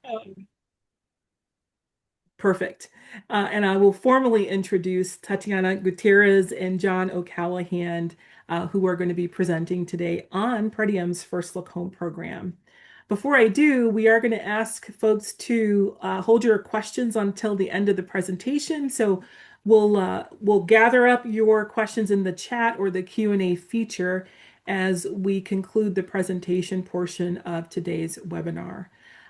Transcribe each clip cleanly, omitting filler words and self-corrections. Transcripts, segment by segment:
Um, Perfect. And I will formally introduce Tatiana Gutierrez and John O'Callahan, who are going to be presenting today on Pretium's First Look Home program. Before I do, we are going to ask folks to hold your questions until the end of the presentation. So we'll gather up your questions in the chat or the Q&A feature as we conclude the presentation portion of today's webinar.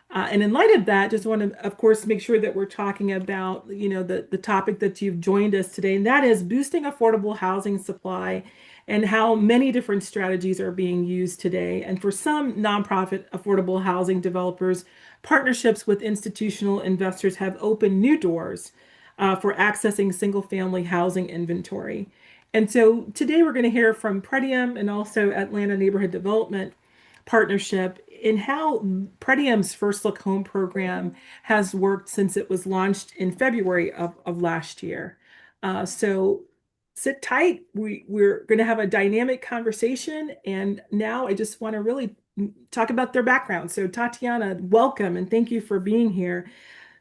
And in light of that, just want to, of course, make sure that we're talking about, the topic that you've joined us today, and that is boosting affordable housing supply and how many different strategies are being used today. And for some nonprofit affordable housing developers, partnerships with institutional investors have opened new doors for accessing single-family housing inventory. And so today we're going to hear from Pretium and also Atlanta Neighborhood Development Partnership in how Pretium's First Look Home program has worked since it was launched in February of last year. So sit tight. We're going to have a dynamic conversation. And now I just want to really talk about their background. So Tatiana, welcome and thank you for being here.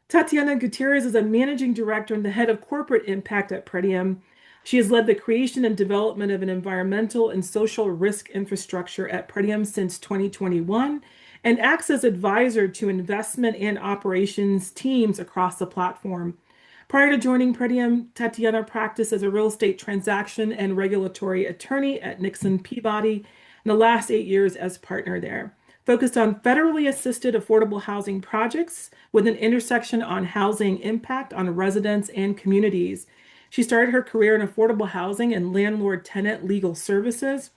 Tatiana Gutierrez is a managing director and the head of corporate impact at Pretium. She has led the creation and development of an environmental and social risk infrastructure at Pretium since 2021 and acts as advisor to investment and operations teams across the platform. Prior to joining Pretium, Tatiana practiced as a real estate transaction and regulatory attorney at Nixon Peabody, and the last 8 years as partner there. Focused on federally assisted affordable housing projects with an intersection on housing impact on residents and communities. She started her career in affordable housing and landlord-tenant legal services,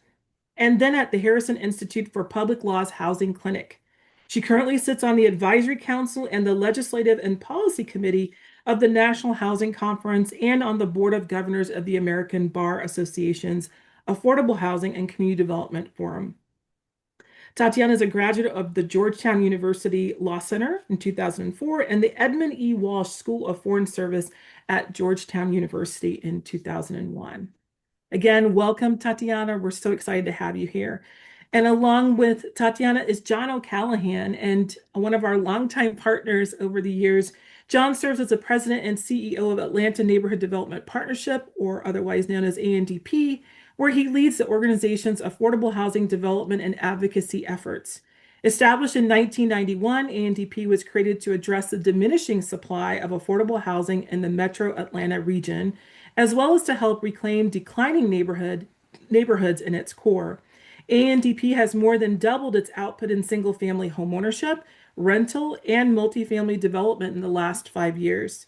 and then at the Harrison Institute for Public Law's Housing Clinic. She currently sits on the Advisory Council and the Legislative and Policy Committee of the National Housing Conference and on the Board of Governors of the American Bar Association's Affordable Housing and Community Development Forum. Tatiana is a graduate of the Georgetown University Law Center in 2004 and the Edmund E. Walsh School of Foreign Service at Georgetown University in 2001. Again, welcome, Tatiana. We're so excited to have you here. And along with Tatiana is John O'Callahan, and one of our longtime partners over the years. John serves as the president and CEO of Atlanta Neighborhood Development Partnership, or otherwise known as ANDP, where he leads the organization's affordable housing development and advocacy efforts. Established in 1991, ANDP was created to address the diminishing supply of affordable housing in the metro Atlanta region, as well as to help reclaim declining neighborhoods in its core. ANDP has more than doubled its output in single-family homeownership, rental, and multifamily development in the last 5 years.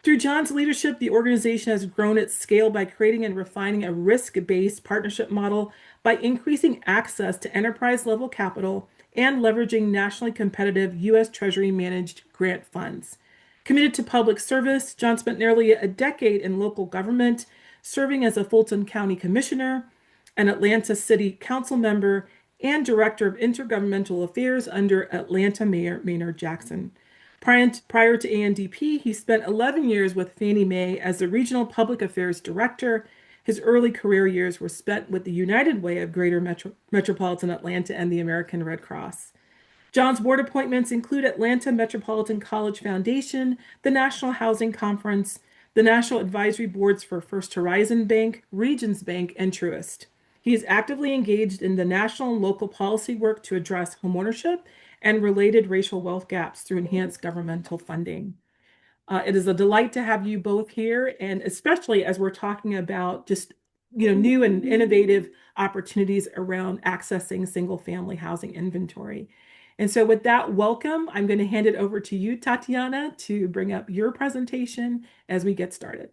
Through John's leadership, the organization has grown its scale by creating and refining a risk-based partnership model by increasing access to enterprise-level capital and leveraging nationally competitive U.S. Treasury managed grant funds. Committed to public service, John spent nearly a decade in local government, serving as a Fulton County Commissioner, an Atlanta City Council member, and Director of Intergovernmental Affairs under Atlanta Mayor Maynard Jackson. Prior to ANDP, he spent 11 years with Fannie Mae as the Regional Public Affairs Director. His early career years were spent with the United Way of Greater Metropolitan Atlanta and the American Red Cross. John's board appointments include Atlanta Metropolitan College Foundation, the National Housing Conference, the National Advisory Boards for First Horizon Bank, Regions Bank, and Truist. He is actively engaged in the national and local policy work to address homeownership and related racial wealth gaps through enhanced governmental funding. It is a delight to have you both here, and especially as we're talking about just new and innovative opportunities around accessing single-family housing inventory. And so with that, welcome. I'm going to hand it over to you, Tatiana, to bring up your presentation as we get started.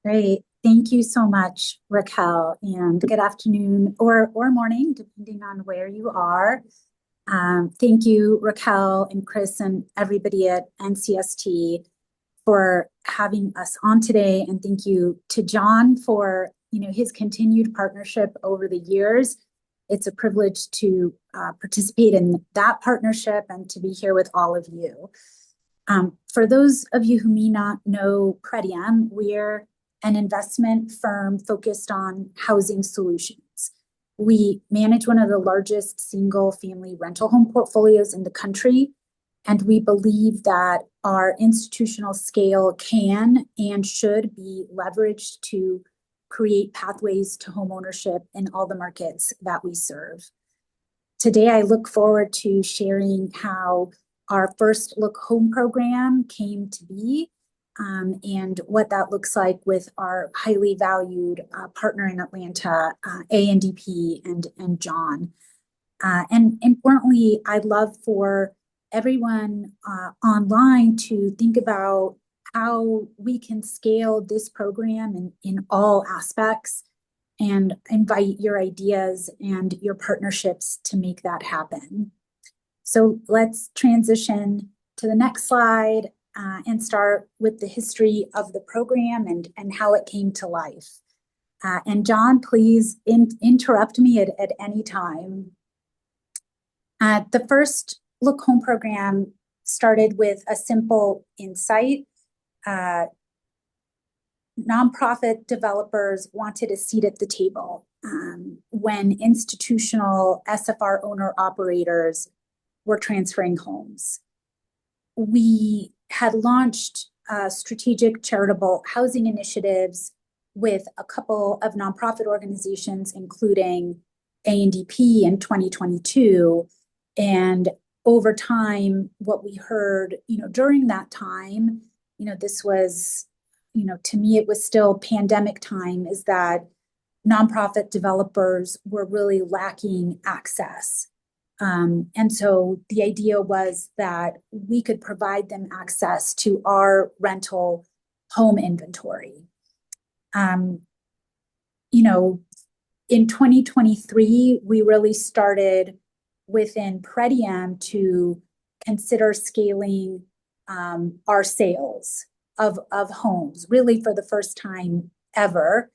Great. Thank you so much, Raquel, and good afternoon or morning, depending on where you are. Thank you, Raquel and Chris and everybody at NCST for having us on today. And thank you to John for his continued partnership over the years. It's a privilege to participate in that partnership and to be here with all of you. For those of you who may not know Pretium, we're an investment firm focused on housing solutions. We manage one of the largest single family rental home portfolios in the country. And we believe that our institutional scale can and should be leveraged to create pathways to homeownership in all the markets that we serve. Today, I look forward to sharing how our First Look Home program came to be, and what that looks like with our highly valued partner in Atlanta, ANDP and John. And importantly, I'd love for everyone online to think about how we can scale this program in all aspects, and invite your ideas and your partnerships to make that happen. So let's transition to the next slide and start with the history of the program and how it came to life. And John, please interrupt me at any time. The First Look Home program started with a simple insight. Nonprofit developers wanted a seat at the table when institutional SFR owner operators were transferring homes. We had launched strategic charitable housing initiatives with a couple of nonprofit organizations, including ANDP in 2022. And over time, what we heard, during that time, this was, to me, it was still pandemic time, is that nonprofit developers were really lacking access. And so the idea was that we could provide them access to our rental home inventory. In 2023, we really started within Pretium to consider scaling our sales of homes, really for the first time ever.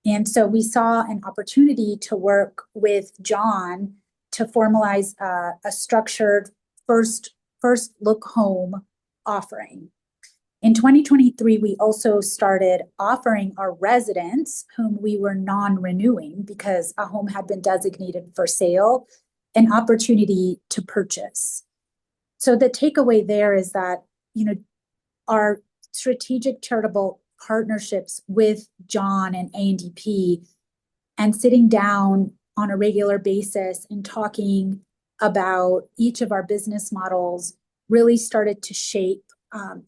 And so we saw an opportunity to work with John to formalize a structured first look home offering. In 2023, we also started offering our residents, whom we were non-renewing because a home had been designated for sale, an opportunity to purchase. So the takeaway there is that, our strategic charitable partnerships with John and ANDP, and sitting down on a regular basis and talking about each of our business models really started to shape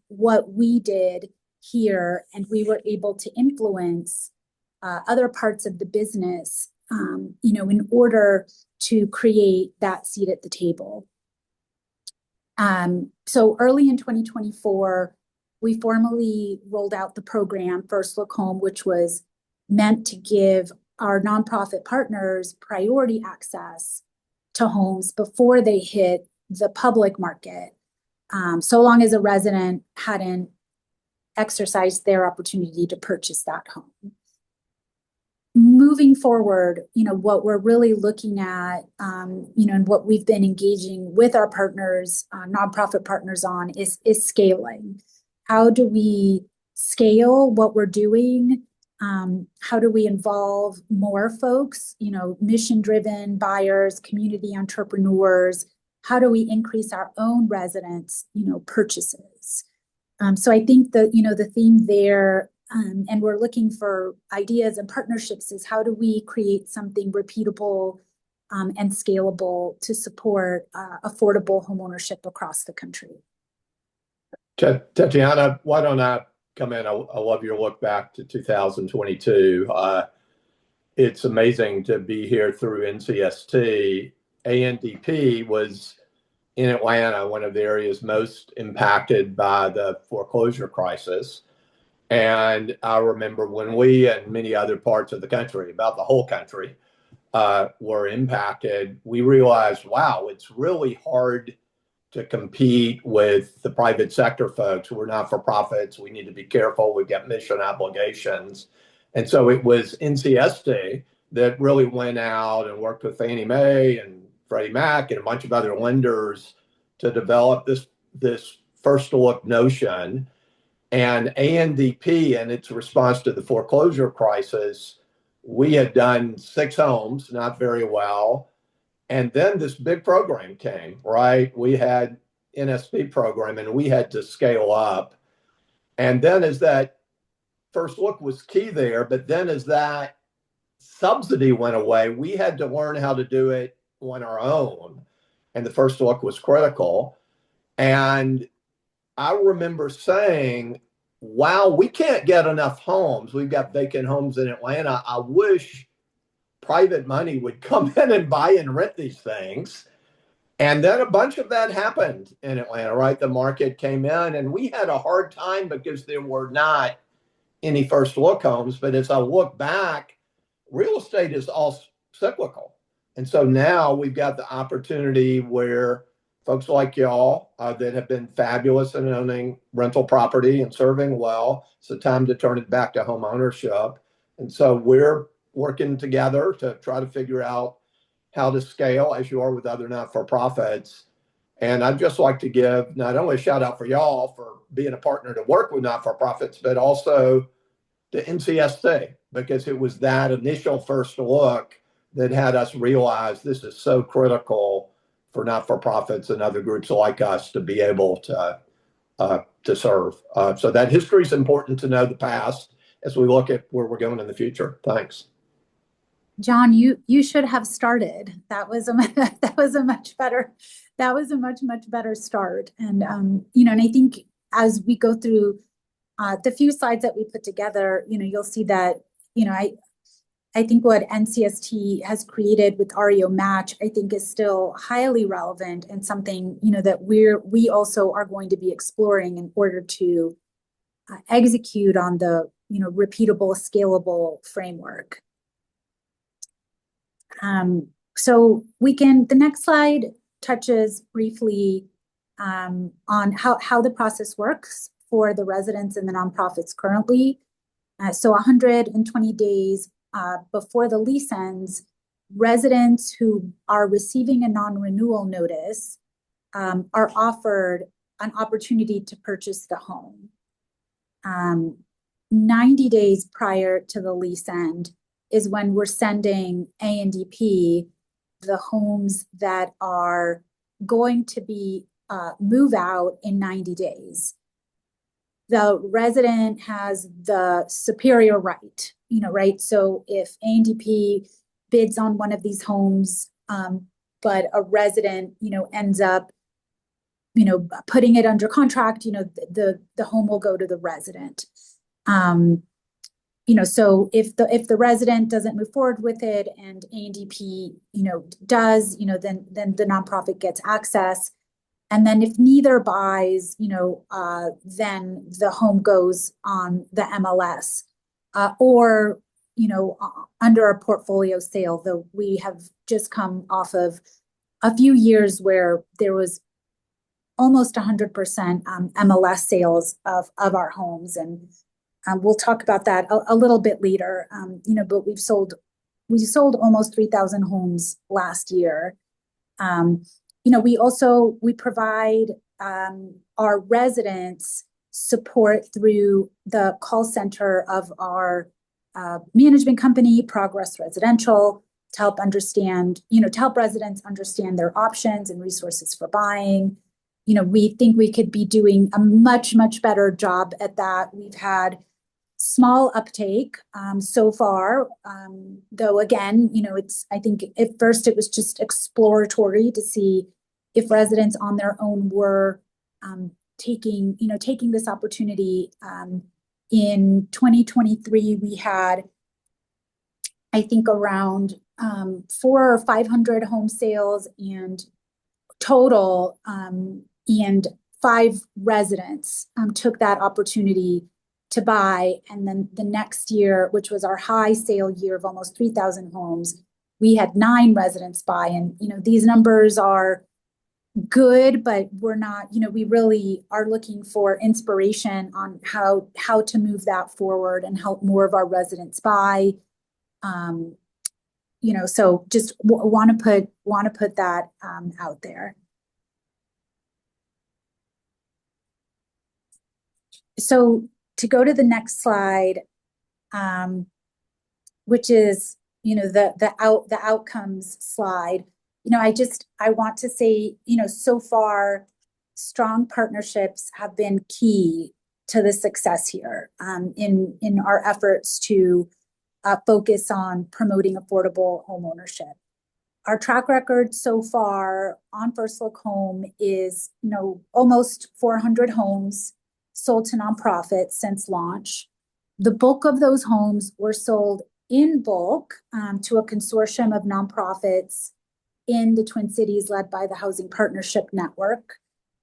what we did here, and we were able to influence other parts of the business, in order to create that seat at the table. So early in 2024, we formally rolled out the program First Look Home, which was meant to give our nonprofit partners priority access to homes before they hit the public market, so long as a resident hadn't exercised their opportunity to purchase that home. Moving forward, what we're really looking at, and what we've been engaging with our partners, nonprofit partners on is scaling. How do we scale what we're doing? How do we involve more folks, mission-driven buyers, community entrepreneurs? How do we increase our own residents, purchases? So I think that, the theme there, and we're looking for ideas and partnerships, is how do we create something repeatable and scalable to support affordable homeownership across the country. Tatiana, why don't I come in? I love your look back to 2022. It's amazing to be here through NCST. ANDP was in Atlanta, one of the areas most impacted by the foreclosure crisis. And I remember when we and many other parts of the country, about the whole country, were impacted, we realized, wow, it's really hard to compete with the private sector folks. We're not for profits. We need to be careful. We've got mission obligations. And so it was NCST that really went out and worked with Fannie Mae and Freddie Mac and a bunch of other lenders to develop this first look notion. And ANDP, in its response to the foreclosure crisis, we had done 6 homes, not very well. And then this big program came, right? We had NSP program and we had to scale up. And then as that first look was key there, but then as that subsidy went away, we had to learn how to do it on our own. And the first look was critical. And I remember saying, wow, we can't get enough homes. We've got vacant homes in Atlanta. I wish private money would come in and buy and rent these things. And then a bunch of that happened in Atlanta, right? The market came in and we had a hard time because there were not any first look homes. But as I look back, real estate is all cyclical. And so now we've got the opportunity where folks like y'all that have been fabulous in owning rental property and serving well, it's the time to turn it back to home ownership. And so we're working together to try to figure out how to scale as you are with other not-for-profits. And I'd just like to give not only a shout out for y'all for being a partner to work with not-for-profits, but also to NCST, because it was that initial first look that had us realize this is so critical for not-for-profits and other groups like us to be able to serve. So that history is important to know the past as we look at where we're going in the future. Thanks. John, you should have started. That was a much better start. And and I think as we go through the few slides that we put together, you'll see that I think what NCST has created with REO Match, I think is still highly relevant and something that we also are going to be exploring in order to execute on the repeatable, scalable framework. So the next slide touches briefly on how the process works for the residents and the nonprofits currently. So 120 days before the lease ends, residents who are receiving a non-renewal notice are offered an opportunity to purchase the home. 90 days prior to the lease end is when we're sending ANDP the homes that are going to be move out in 90 days. The resident has the superior right, right? So if ANDP bids on one of these homes, but a resident, ends up, putting it under contract, the home will go to the resident. So if the resident doesn't move forward with it and ANDP, does, then the nonprofit gets access. And then if neither buys, then the home goes on the MLS or, under a portfolio sale, though we have just come off of a few years where there was almost 100% MLS sales of our homes. And we'll talk about that a little bit later, but we sold almost 3,000 homes last year. We provide our residents support through the call center of our management company, Progress Residential, to help residents understand their options and resources for buying. We think we could be doing a much, much better job at that. We've had small uptake so far, though again, I think at first it was just exploratory to see if residents on their own were taking this opportunity. In 2023, we had, I think, around 400 or 500 home sales and total, and 5 residents took that opportunity to buy. And then the next year, which was our high sale year of almost 3,000 homes, we had 9 residents buy. And, these numbers are good, but we're not, we really are looking for inspiration on how to move that forward and help more of our residents buy. So just want to put that out there. So to go to the next slide, which is, the outcomes slide. I want to say, so far, strong partnerships have been key to the success here, in our efforts to focus on promoting affordable homeownership. Our track record so far on First Look Home is, almost 400 homes sold to nonprofits since launch. The bulk of those homes were sold in bulk to a consortium of nonprofits in the Twin Cities led by the Housing Partnership Network.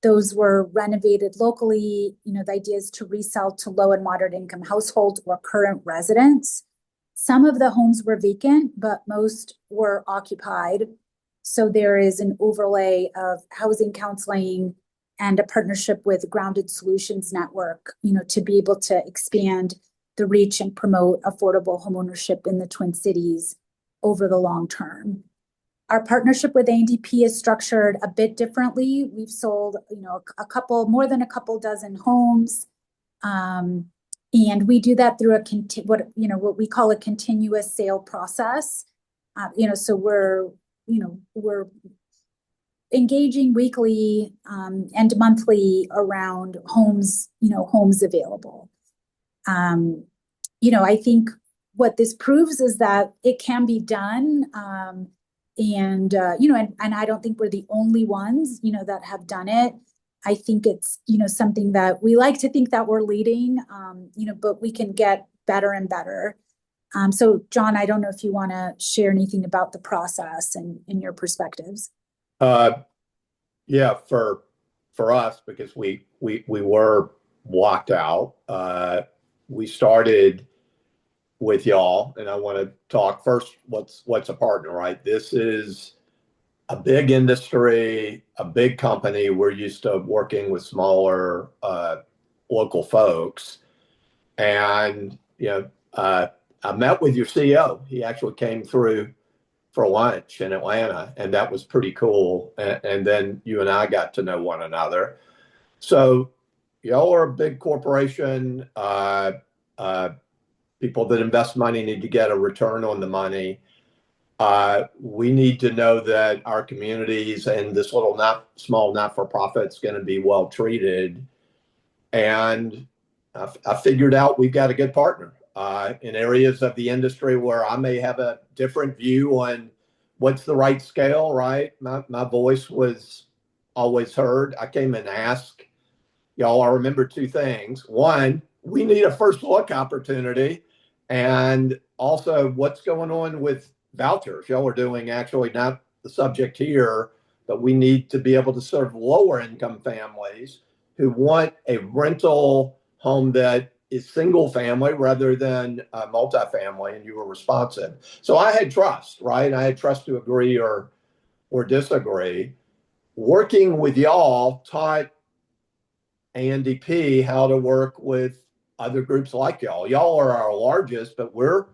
Those were renovated locally. The idea is to resell to low and moderate income households or current residents. Some of the homes were vacant, but most were occupied. So there is an overlay of housing counseling and a partnership with Grounded Solutions Network, to be able to expand the reach and promote affordable homeownership in the Twin Cities over the long term. Our partnership with ANDP is structured a bit differently. We've sold, more than a couple dozen homes. And we do that through what we call a continuous sale process. So we're engaging weekly and monthly around homes available. I think what this proves is that it can be done. And I don't think we're the only ones, that have done it. I think it's, something that we like to think that we're leading, but we can get better and better. So John, I don't know if you want to share anything about the process and your perspectives. Yeah, for us, because we were blocked out, we started with y'all, and I want to talk first, what's a partner, right? This is a big industry, a big company. We're used to working with smaller local folks. And, I met with your CEO. He actually came through for lunch in Atlanta, and that was pretty cool. And then you and I got to know one another. So y'all are a big corporation. People that invest money need to get a return on the money. We need to know that our communities and this little small not-for-profit is going to be well treated. And I figured out we've got a good partner in areas of the industry where I may have a different view on what's the right scale, right? My voice was always heard. I came and asked y'all, I remember two things. One, we need a first look opportunity. And also, what's going on with vouchers? Y'all are doing, actually not the subject here, but we need to be able to serve lower income families who want a rental home that is single family rather than multifamily, and you were responsive. So I had trust, right? I had trust to agree or disagree. Working with y'all taught ANDP how to work with other groups like y'all. Y'all are our largest, but we're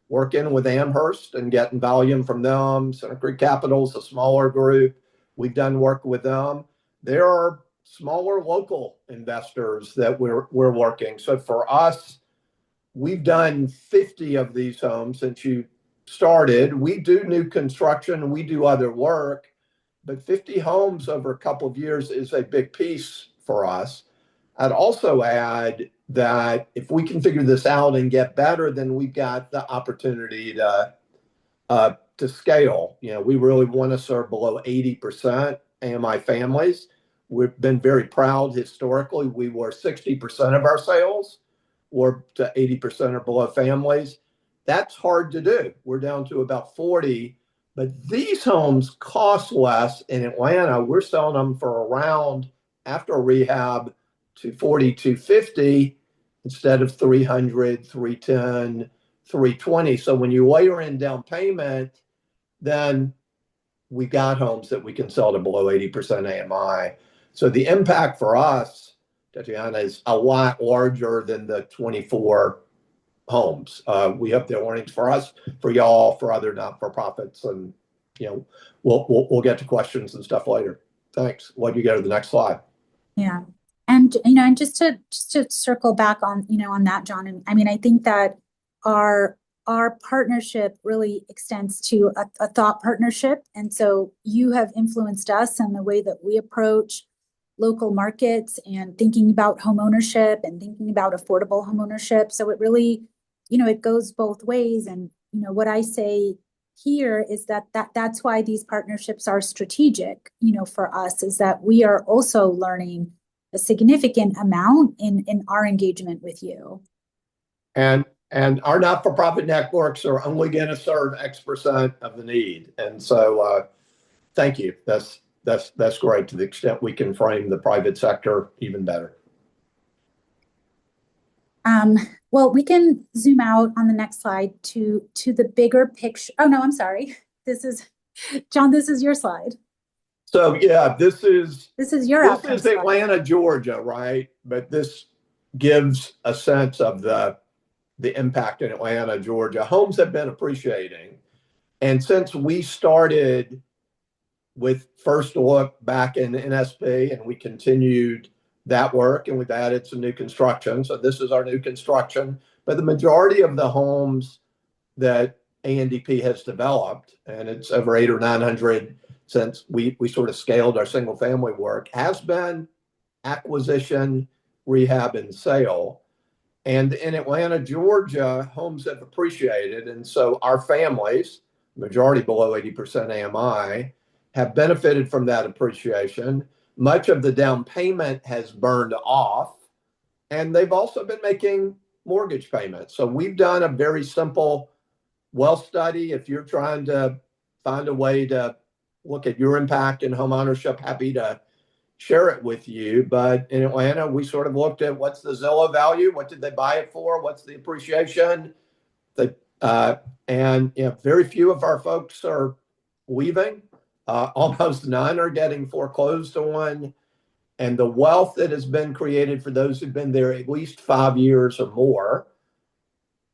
working with Amherst and getting volume from them. Center Creek Capital's a smaller group. We've done work with them. There are smaller local investors that we're working. So for us, we've done 50 of these homes since you started. We do new construction, we do other work, but 50 homes over a couple of years is a big piece for us. I'd also add that if we can figure this out and get better, then we've got the opportunity to scale. We really want to serve below 80% AMI families. We've been very proud historically. We were 60% of our sales were to 80% or below families. That's hard to do. We're down to about 40, but these homes cost less. In Atlanta, we're selling them for around, after rehab, 240, 250 instead of 300, 310, 320. So when you layer in down payment, then we got homes that we can sell to below 80% AMI. So the impact for us, Tatiana, is a lot larger than the 24 homes. We hope the earnings for us, for y'all, for other not-for-profits, and we'll get to questions and stuff later. Thanks. Why don't you go to the next slide? Yeah. And just to circle back on, on that, John, and I mean, I think that our our partnership really extends to a thought partnership. And so you have influenced us in the way that we approach local markets and thinking about homeownership and thinking about affordable homeownership. So it really, it goes both ways. And, what I say here is that's why these partnerships are strategic, for us, is that we are also learning a significant amount in our engagement with you. And our not-for-profit networks are only going to serve X% of the need. And so thank you. That's great, to the extent we can frame the private sector even better. Well, we can zoom out on the next slide to the bigger picture. Oh, no, I'm sorry. John, this is your slide. So yeah, this is outcome slide. Atlanta, Georgia, right? But this gives a sense of the impact in Atlanta, Georgia. Homes have been appreciating. And since we started with First Look back in NSP, and we continued that work, and we've added some new construction. So this is our new construction. But the majority of the homes that ANDP has developed, and it's over 800 or 900 since we sort of scaled our single family work, has been acquisition, rehab, and sale. And in Atlanta, Georgia, homes have appreciated. And so our families, majority below 80% AMI, have benefited from that appreciation. Much of the down payment has burned off, and they've also been making mortgage payments. So we've done a very simple wealth study. If you're trying to find a way to look at your impact in home ownership, happy to share it with you. But in Atlanta, we sort of looked at what's the Zillow value, what did they buy it for, what's the appreciation. And very few of our folks are leaving. Almost none are getting foreclosed on. And the wealth that has been created for those who've been there at least 5 years or more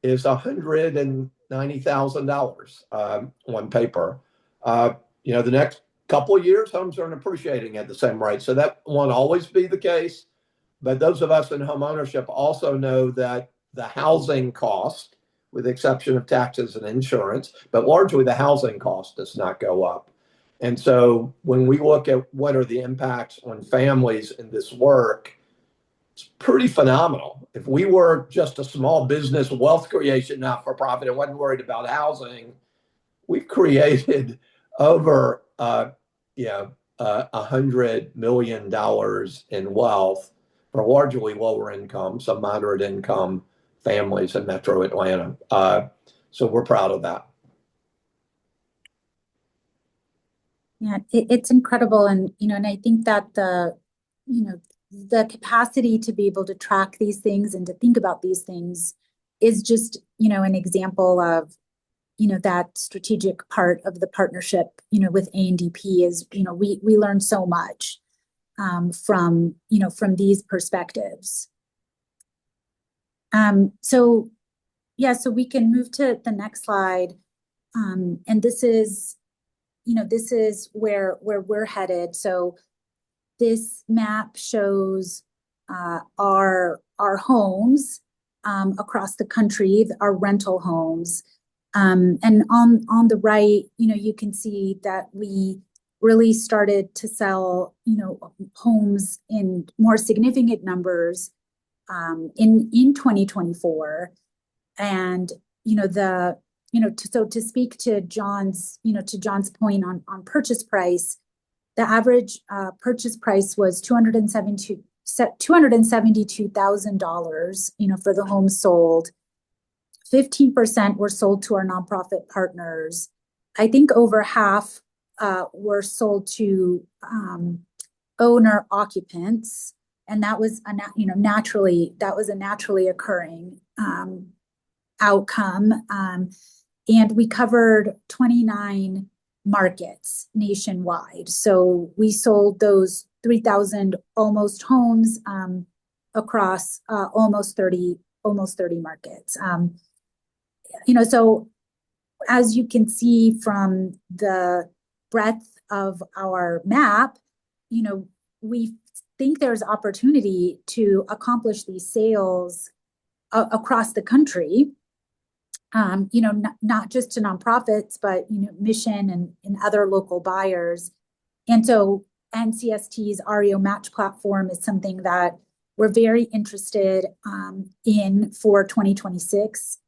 is $190,000 on paper. The next couple of years, homes aren't appreciating at the same rate. So that won't always be the case. But those of us in home ownership also know that the housing cost, with the exception of taxes and insurance, but largely the housing cost does not go up. And so when we look at what are the impacts on families in this work, it's pretty phenomenal. If we were just a small business wealth creation, not for profit, and wasn't worried about housing, we've created over $100 million in wealth for largely lower income, some moderate income families in Metro Atlanta. So we're proud of that. Yeah, it's incredible. And, and I think that the capacity to be able to track these things and to think about these things is just, an example of, that strategic part of the partnership, with ANDP is, we learn so much from these perspectives. So we can move to the next slide. And this is where we're headed. So this map shows our homes across the country, our rental homes. And on the right, you can see that we really started to sell, homes in more significant numbers in 2024. And, so to speak to John's point on purchase price, the average purchase price was $272,000, for the homes sold. 15% were sold to our nonprofit partners. I think over half were sold to owner occupants, and that was a naturally occurring outcome. And we covered 29 markets nationwide. So we sold those 3,000 almost homes across almost 30 markets. So as you can see from the breadth of our map, we think there's opportunity to accomplish these sales across the country. not just to nonprofits, but, Mission and other local buyers. And so NCST's REO Match platform is something that we're very interested in for 2026,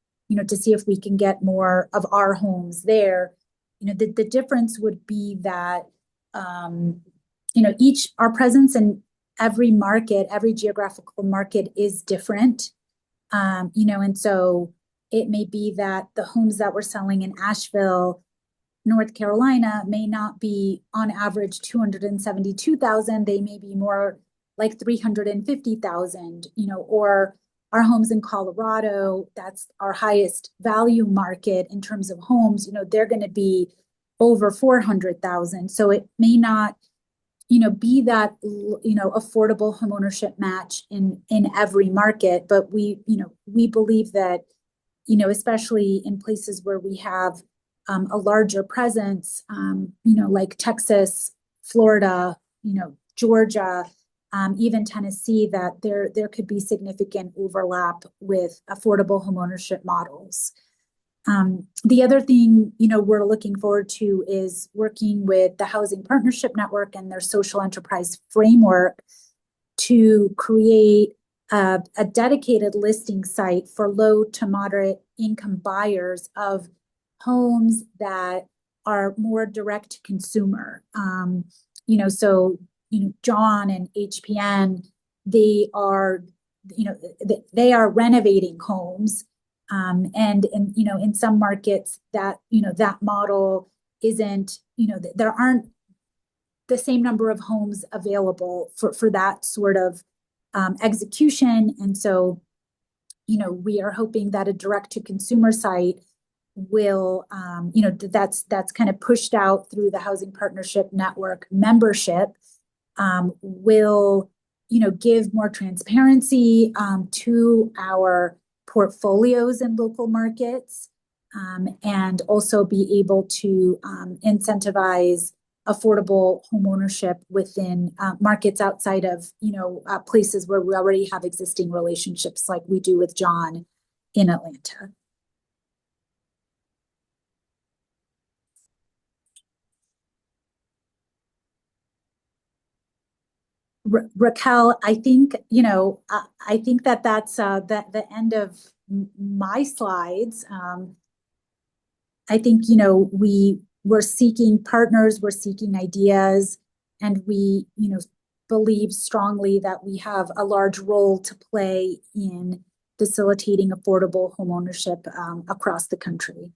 to see if we can get more of our homes there. The difference would be that, our presence in every market, every geographical market is different. And so it may be that the homes that we're selling in Asheville, North Carolina, may not be on average 272,000. They may be more like 350,000, or our homes in Colorado, that's our highest value market in terms of homes, they're going to be over 400,000. So it may not, be that, affordable homeownership match in every market. But we believe that, especially in places where we have a larger presence, like Texas, Florida, Georgia, even Tennessee, that there could be significant overlap with affordable homeownership models. The other thing, we're looking forward to is working with the Housing Partnership Network and their social enterprise framework to create a dedicated listing site for low to moderate income buyers of homes that are more direct to consumer. So, John and HPN, they are renovating homes. And in some markets that, that model isn't, there aren't the same number of homes available for that sort of execution. And so, we are hoping that a direct to consumer site will, that's kind of pushed out through the Housing Partnership Network membership, will, give more transparency to our portfolios in local markets, and also be able to incentivize affordable homeownership within markets outside of, places where we already have existing relationships, like we do with John in Atlanta. Raquel, I think, I think that's the end of my slides. I think, we're seeking partners, we're seeking ideas, and we, believe strongly that we have a large role to play in facilitating affordable homeownership across the country.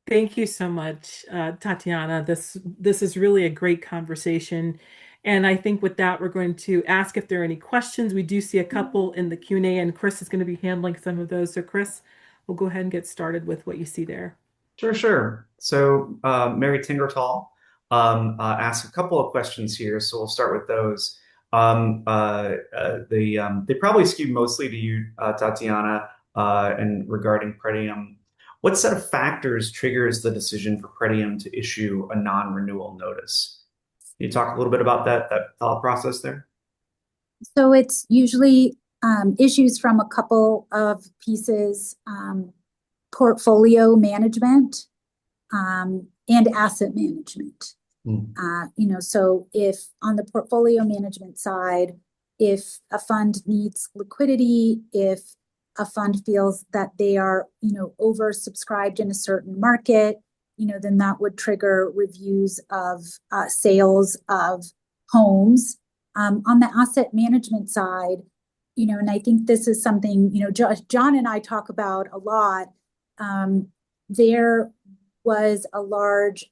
Thank you so much, Tatiana. This is really a great conversation. And I think with that, we're going to ask if there are any questions. We do see a couple in the Q&A, and Chris is going to be handling some of those. So Chris, we'll go ahead and get started with what you see there. Sure. So Mary Tingertall asked a couple of questions here, so we'll start with those. They probably skew mostly to you, Tatiana, and regarding Pretium. What set of factors triggers the decision for Pretium to issue a non-renewal notice? Can you talk a little bit about that thought process there? So it's usually issues from a couple of pieces, portfolio management and asset management. So if on the portfolio management side, if a fund needs liquidity, if a fund feels that they are, oversubscribed in a certain market, then that would trigger reviews of sales of homes. On the asset management side, and I think this is something, John and I talk about a lot. There was a large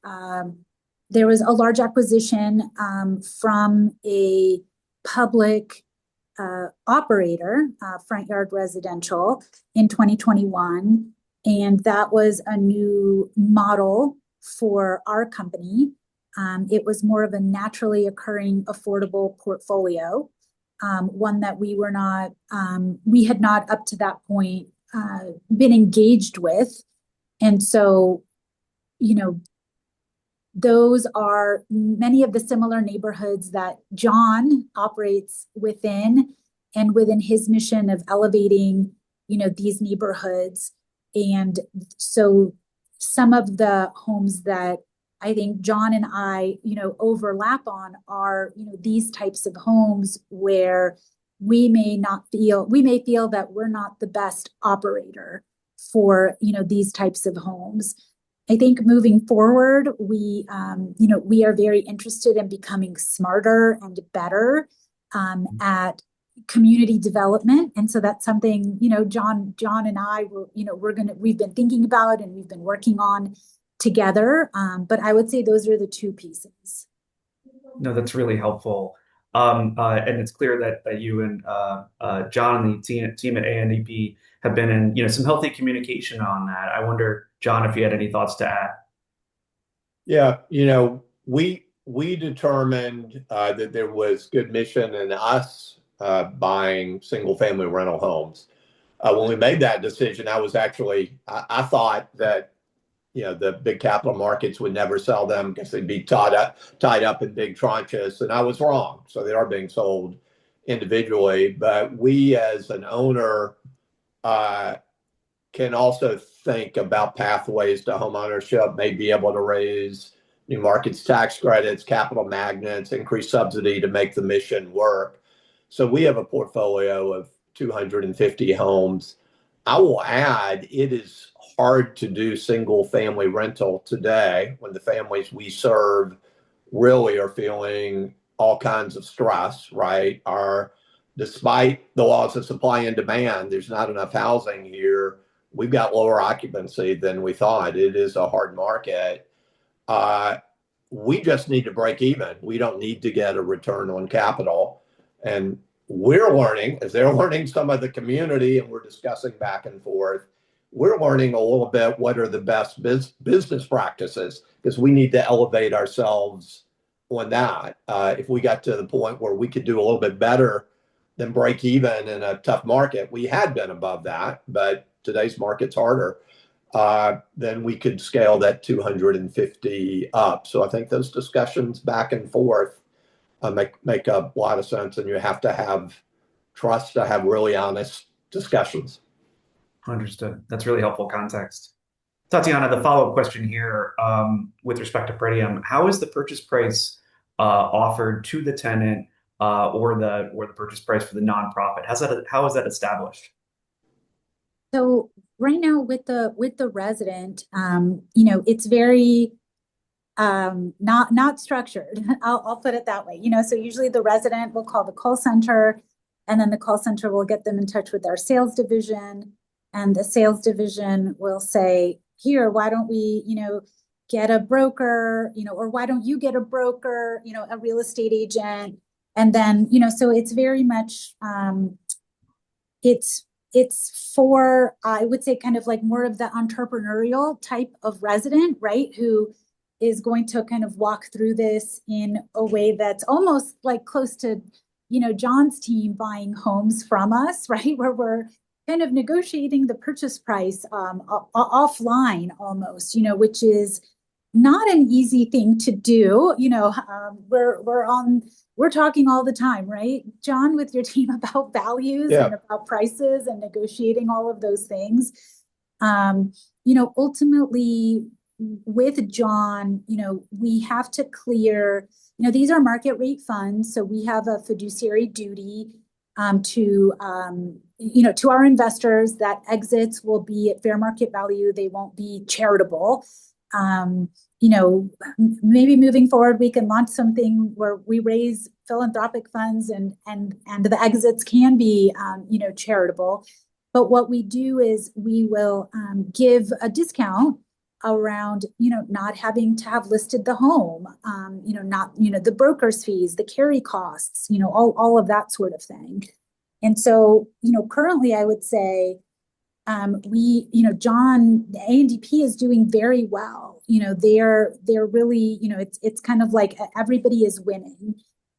acquisition from a public operator, Front Yard Residential, in 2021. And that was a new model for our company. It was more of a naturally occurring affordable portfolio, one that we had not up to that point been engaged with. And so, those are many of the similar neighborhoods that John operates within, and within his mission of elevating, these neighborhoods. And so some of the homes that I think John and I, overlap on are, these types of homes where we may feel that we're not the best operator for, these types of homes. I think moving forward, we are very interested in becoming smarter and better at community development. And so that's something, John and I we've been thinking about and we've been working on together. But I would say those are the two pieces. No, that's really helpful. And it's clear that you and John and the team at ANDP have been in, some healthy communication on that. I wonder, John, if you had any thoughts to add. Yeah, we determined that there was good mission in us buying single family rental homes. When we made that decision, I thought that the big capital markets would never sell them because they'd be tied up in big tranches, and I was wrong. So they are being sold individually, but we as an owner can also think about pathways to homeownership, may be able to raise new markets tax credits, capital magnets, increase subsidy to make the mission work. So we have a portfolio of 250 homes. I will add, it is hard to do single family rental today when the families we serve really are feeling all kinds of stress, right? Despite the laws of supply and demand, there's not enough housing here. We've got lower occupancy than we thought. It is a hard market. We just need to break even. We don't need to get a return on capital. And we're learning, as they're learning some of the community, and we're discussing back and forth, we're learning a little bit what are the best business practices, because we need to elevate ourselves on that. If we got to the point where we could do a little bit better than break even in a tough market, we had been above that, but today's market's harder, then we could scale that 250 up. So I think those discussions back and forth make a lot of sense, and you have to have trust to have really honest discussions. Understood. That's really helpful context. Tatiana, the follow-up question here with respect to Pretium, how is the purchase price offered to the tenant or the purchase price for the nonprofit? How is that established? So right now with the resident, it's very not structured. I'll put it that way. So usually the resident will call the call center, and then the call center will get them in touch with our sales division, and the sales division will say, here, why don't we, get a broker, or why don't you get a broker, a real estate agent? And then, so it's very much, it's for, I would say, kind of like more of the entrepreneurial type of resident, right? Who is going to kind of walk through this in a way that's almost like close to, John's team buying homes from us, right? Where we're kind of negotiating the purchase price offline almost, which is not an easy thing to do. We're talking all the time, right, John, with your team about values and about prices and negotiating all of those things. Ultimately with John, we have to clear, these are market rate funds. So we have a fiduciary duty to our investors that exits will be at fair market value. They won't be charitable. Maybe moving forward, we can launch something where we raise philanthropic funds and the exits can be, charitable. But what we do is we will give a discount around, not having to have listed the home, the broker's fees, the carry costs, all of that sort of thing. And so, currently I would say, John, the ANDP is doing very well. They're really, it's kind of like everybody is winning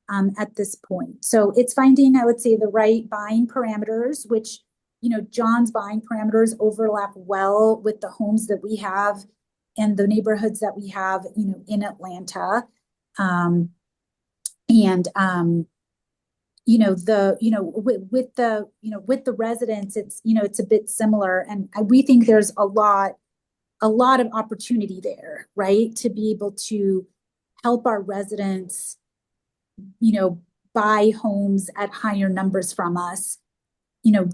at this point. So it's finding, I would say, the right buying parameters, which, John's buying parameters overlap well with the homes that we have and the neighborhoods that we have, in Atlanta. with the residents, it's a bit similar. And we think there's a lot of opportunity there, right? To be able to help our residents, buy homes at higher numbers from us.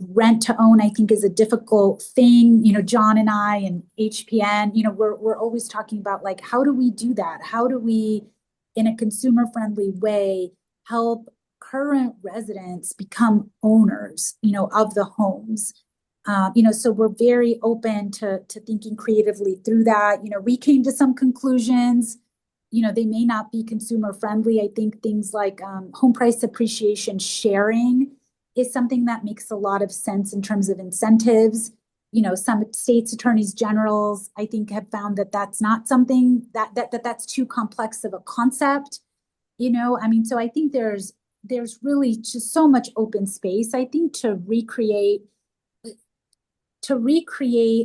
Rent to own, I think, is a difficult thing. John and I and HPN, we're always talking about, like, how do we do that? How do we, in a consumer friendly way, help current residents become owners, of the homes? So we're very open to thinking creatively through that. We came to some conclusions. They may not be consumer friendly. I think things like home price appreciation sharing is something that makes a lot of sense in terms of incentives. Some states attorneys generals, I think, have found that that's not something that's too complex of a concept. So I think there's really just so much open space, I think, to recreate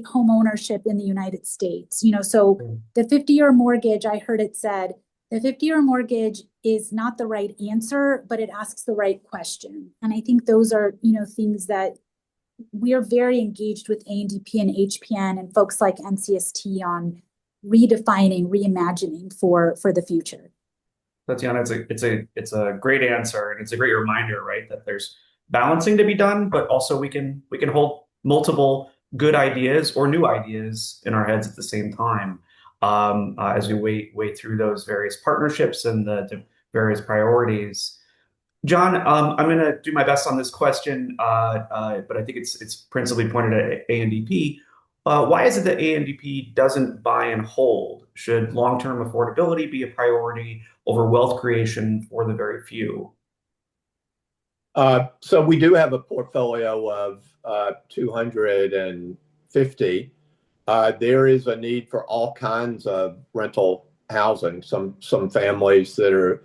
home ownership in the United States. So the 50-year mortgage, I heard it said, the 50-year mortgage is not the right answer, but it asks the right question. And I think those are, things that we are very engaged with ANDP and HPN and folks like NCST on redefining, reimagining for the future. Tatiana, it's a great answer, and it's a great reminder, right, that there's balancing to be done, but also we can hold multiple good ideas or new ideas in our heads at the same time, as we wait through those various partnerships and the various priorities. John, I'm going to do my best on this question, but I think it's principally pointed at ANDP. Why is it that ANDP doesn't buy and hold? Should long-term affordability be a priority over wealth creation for the very few? So we do have a portfolio of 250. There is a need for all kinds of rental housing. Some families that are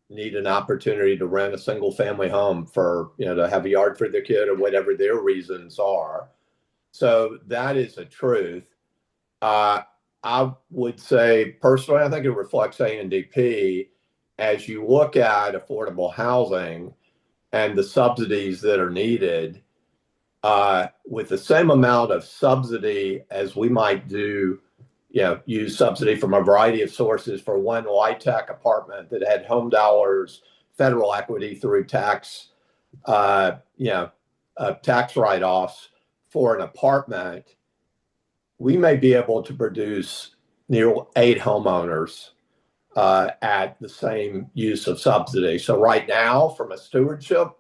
need an opportunity to rent a single family home for, to have a yard for their kid or whatever their reasons are. So that is a truth. I would say personally, I think it reflects ANDP as you look at affordable housing and the subsidies that are needed. With the same amount of subsidy as we might do, use subsidy from a variety of sources for one LIHTC apartment that had home dollars, federal equity through tax write-offs for an apartment, we may be able to produce near 8 homeowners at the same use of subsidy. So right now, from a stewardship,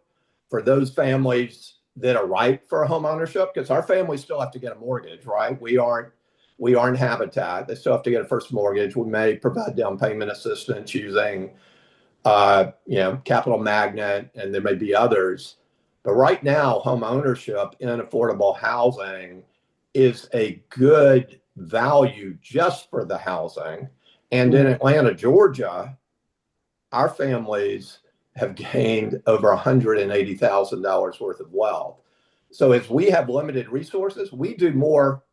for those families that are ripe for home ownership, because our families still have to get a mortgage, right? We aren't Habitat. They still have to get a first mortgage. We may provide down payment assistance using, Capital Magnet, and there may be others. But right now, home ownership in affordable housing is a good value just for the housing. And in Atlanta, Georgia, our families have gained over $180,000 worth of wealth. So as we have limited resources, we do more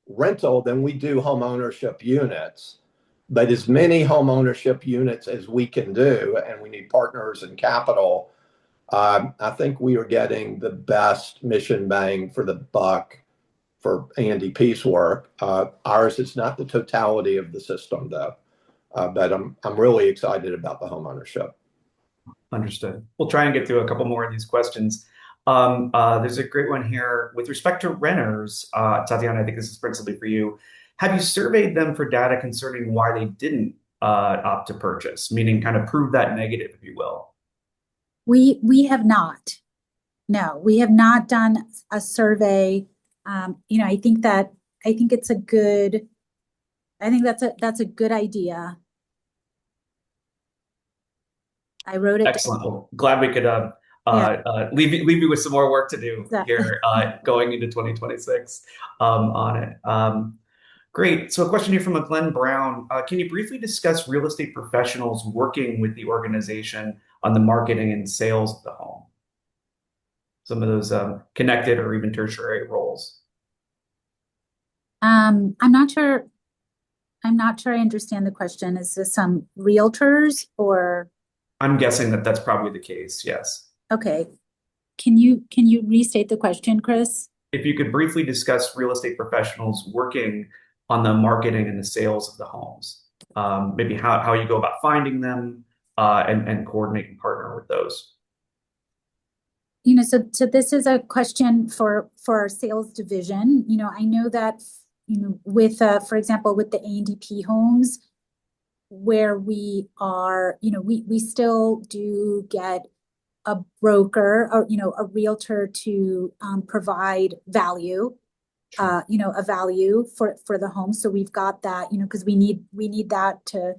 rental than we do home ownership units. But as many home ownership units as we can do, and we need partners and capital, I think we are getting the best mission bang for the buck for ANDP's work. Ours is not the totality of the system, though. But I'm really excited about the home ownership. Understood. We'll try and get through a couple more of these questions. There's a great one here with respect to renters. Tatiana, I think this is principally for you. Have you surveyed them for data concerning why they didn't opt to purchase, meaning kind of prove that negative, if you will? We have not. No, we have not done a survey. I think it's a good. I think that's a good idea. I wrote it. Excellent. Well, glad we could leave you with some more work to do here going into 2026 on it. Great. So a question here from a Glenn Brown. Can you briefly discuss real estate professionals working with the organization on the marketing and sales of the home? Some of those connected or even tertiary roles. I'm not sure I understand the question. Is this some realtors or? I'm guessing that that's probably the case, yes. Okay. Can you restate the question, Chris? If you could briefly discuss real estate professionals working on the marketing and the sales of the homes, maybe how you go about finding them, and coordinate and partner with those. So this is a question for our sales division. I know that, with, for example, with the ANDP homes, where we are, we still do get a broker or, a realtor to provide value, a value for the home. So we've got that, because we need that to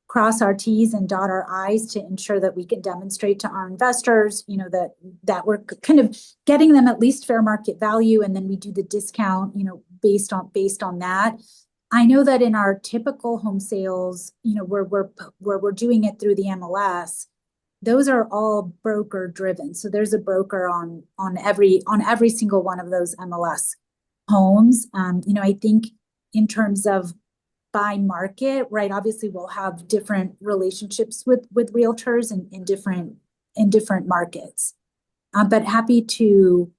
cross our T's and dot our I's to ensure that we can demonstrate to our investors, that we're kind of getting them at least fair market value, and then we do the discount, based on that. I know that in our typical home sales, where we're doing it through the MLS, those are all broker driven. So there's a broker on every single one of those MLS homes. I think in terms of by market, right? Obviously, we'll have different relationships with realtors in different markets. But happy to.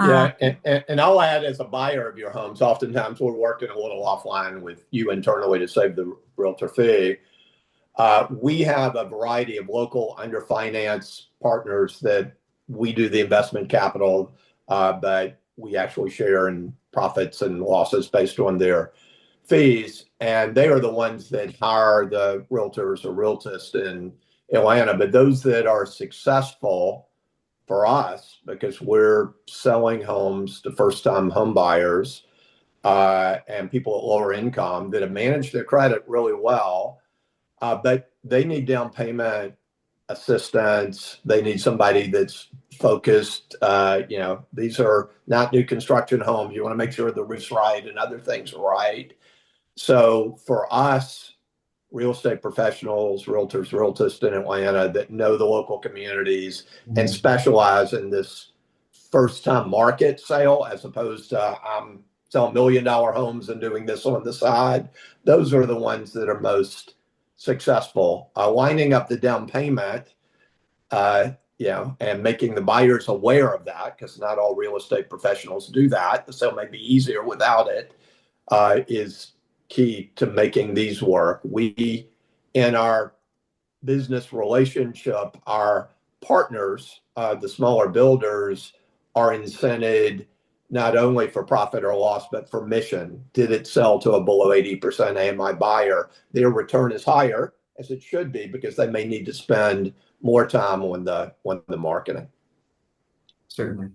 Yeah, and I'll add, as a buyer of your homes, oftentimes we're working a little offline with you internally to save the realtor fee. We have a variety of local underfinance partners that we do the investment capital, but we actually share in profits and losses based on their fees. And they are the ones that hire the realtors or realtists in Atlanta. But those that are successful for us, because we're selling homes to first-time home buyers, and people at lower income that have managed their credit really well, but they need down payment assistance. They need somebody that's focused. These are not new construction homes. You want to make sure the roof's right and other things are right. So for us, real estate professionals, realtors, realtists in Atlanta that know the local communities and specialize in this first time market sale, as opposed to I'm selling $1 million homes and doing this on the side. Those are the ones that are most successful. Lining up the down payment, and making the buyers aware of that, because not all real estate professionals do that. The sale may be easier without it, is key to making these work. We, in our business relationship, our partners, the smaller builders, are incented not only for profit or loss, but for mission. Did it sell to a below 80% AMI buyer? Their return is higher, as it should be, because they may need to spend more time on the marketing. Certainly.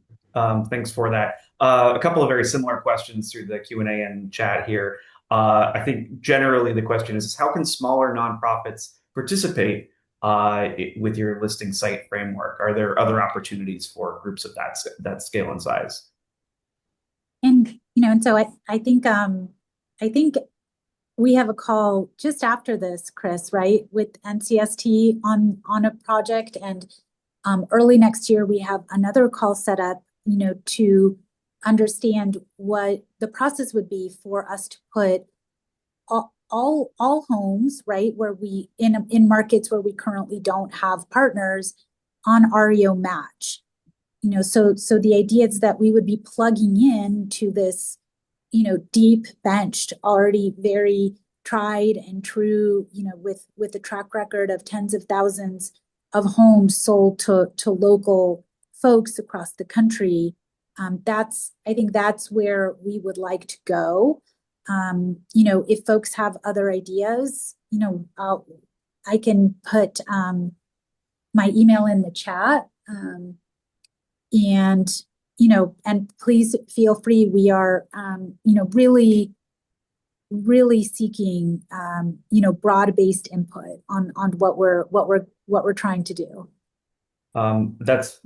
Thanks for that. A couple of very similar questions through the Q&A and chat here. I think generally the question is, how can smaller nonprofits participate with your listing site framework? Are there other opportunities for groups of that scale and size? And so I think we have a call just after this, Chris, right, with NCST on a project, and early next year we have another call set up, to understand what the process would be for us to put all homes, right, where we in markets where we currently don't have partners on REO Match. So the idea is that we would be plugging in to this, deep benched, already very tried and true, with a track record of tens of thousands of homes sold to local folks across the country. I think that's where we would like to go. If folks have other ideas, I can put my email in the chat. And please feel free. We are, really seeking, broad-based input on what we're trying to do. That's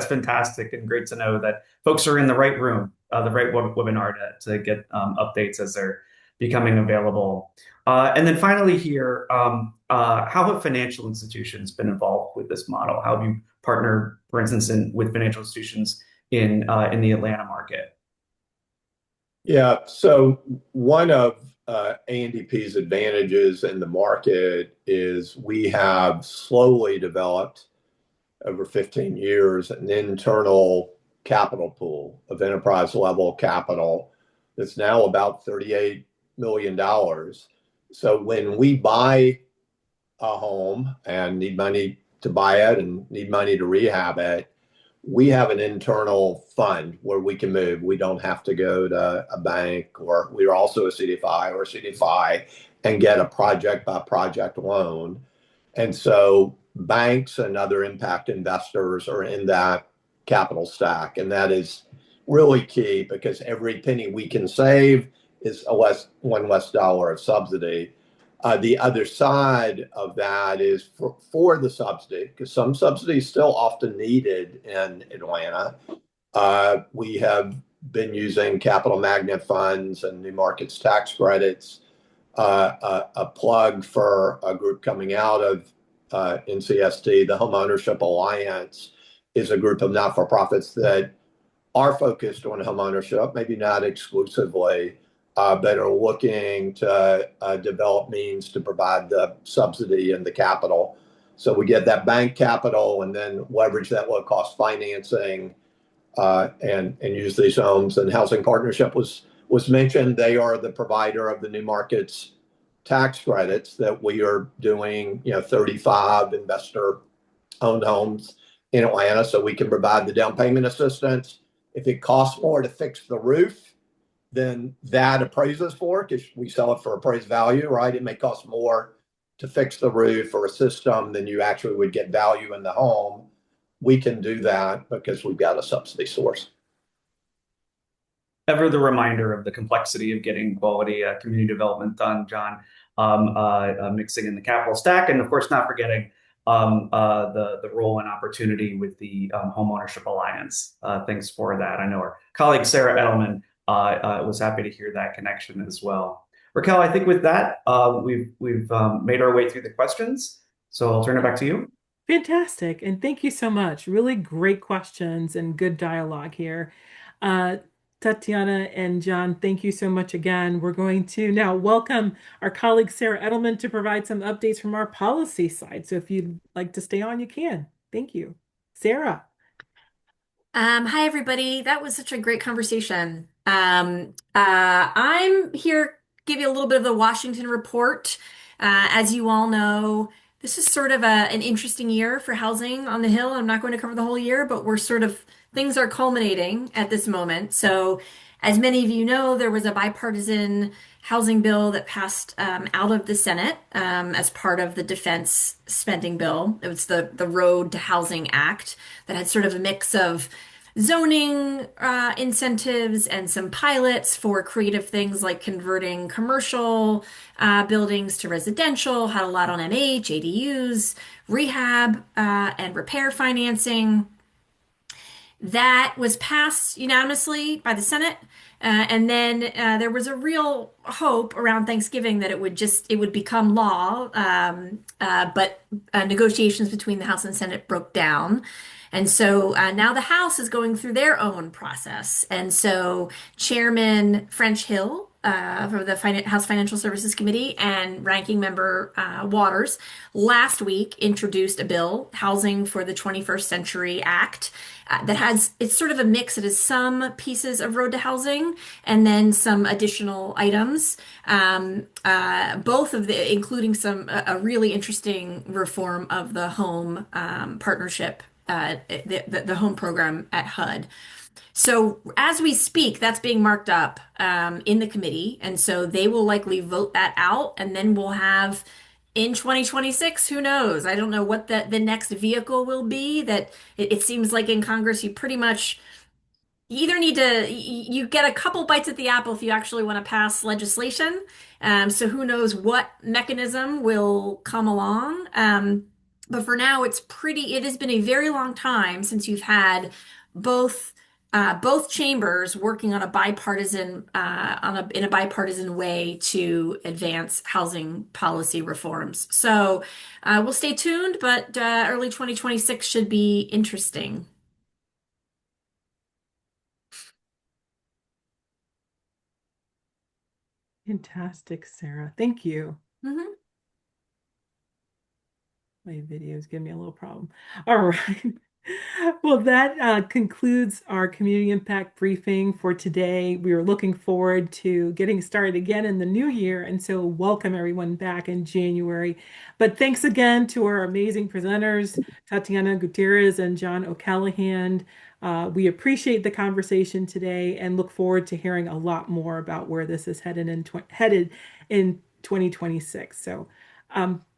fantastic and great to know that folks are in the right room, the right webinar to get updates as they're becoming available. And then finally here, how have financial institutions been involved with this model? How have you partnered, for instance, with financial institutions in the Atlanta market? Yeah, so one of ANDP's advantages in the market is we have slowly developed over 15 years an internal capital pool of enterprise level capital that's now about $38 million. So when we buy a home and need money to buy it and need money to rehab it, we have an internal fund where we can move. We don't have to go to a bank, or we're also a CDFI and get a project by project loan. And so banks and other impact investors are in that capital stack. And that is really key because every penny we can save is one less dollar of subsidy. The other side of that is for the subsidy, because some subsidy is still often needed in Atlanta. We have been using capital magnet funds and new markets tax credits. A plug for a group coming out of NCST, the Homeownership Alliance, is a group of not-for-profits that are focused on homeownership, maybe not exclusively, but are looking to develop means to provide the subsidy and the capital. So we get that bank capital and then leverage that low-cost financing and use these homes. And Housing Partnership was mentioned. They are the provider of the new markets tax credits that we are doing, 35 investor-owned homes in Atlanta, so we can provide the down payment assistance. If it costs more to fix the roof, then that appraises for it because we sell it for appraised value, right? It may cost more to fix the roof or a system than you actually would get value in the home. We can do that because we've got a subsidy source. Ever the reminder of the complexity of getting quality community development done, John, mixing in the capital stack, and of course not forgetting the role and opportunity with the Homeownership Alliance. Thanks for that. I know our colleague Sarah Edelman was happy to hear that connection as well. Raquel, I think with that, we've made our way through the questions, so I'll turn it back to you. Fantastic. And thank you so much. Really great questions and good dialogue here. Tatiana and John, thank you so much again. We're going to now welcome our colleague Sarah Edelman to provide some updates from our policy side. So if you'd like to stay on, you can. Thank you. Sarah. Hi, everybody. That was such a great conversation. I'm here to give you a little bit of the Washington report. As you all know, this is sort of an interesting year for housing on the Hill. I'm not going to cover the whole year, but things are culminating at this moment. So, as many of you know, there was a bipartisan housing bill that passed out of the Senate as part of the defense spending bill. It was the Road to Housing Act that had sort of a mix of zoning incentives and some pilots for creative things like converting commercial buildings to residential, had a lot on MH, ADUs, rehab, and repair financing. That was passed unanimously by the Senate. And then there was a real hope around Thanksgiving that it would become law. But negotiations between the House and Senate broke down. And so now the House is going through their own process. And so Chairman French Hill for the House Financial Services Committee and Ranking Member Waters last week introduced a bill, Housing for the 21st Century Act, it's sort of a mix. It has some pieces of Road to Housing and then some additional items, including a really interesting reform of the home partnership, the home program at HUD. So as we speak, that's being marked up in the committee, and so they will likely vote that out, and then we'll have in 2026, who knows? I don't know what the next vehicle will be. That it seems like in Congress, you pretty much either you get a couple bites at the apple if you actually want to pass legislation. So who knows what mechanism will come along. But for now, it has been a very long time since you've had both chambers working on a bipartisan in a bipartisan way to advance housing policy reforms. So we'll stay tuned, but early 2026 should be interesting. Fantastic, Sarah. Thank you. Mhm. My videos give me a little problem. All right. Well, that concludes our community impact briefing for today. We are looking forward to getting started again in the new year, and so welcome everyone back in January. But thanks again to our amazing presenters, Tatiana Gutierrez and John O'Callahan. We appreciate the conversation today and look forward to hearing a lot more about where this is headed in 2026. So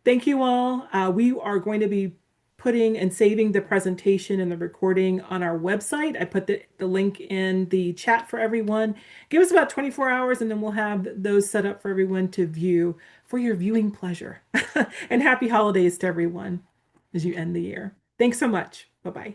thank you all. We are going to be putting and saving the presentation and the recording on our website. I put the link in the chat for everyone. Give us about 24 hours and then we'll have those set up for everyone to view for your viewing pleasure. And happy holidays to everyone as you end the year. Thanks so much. Bye-bye.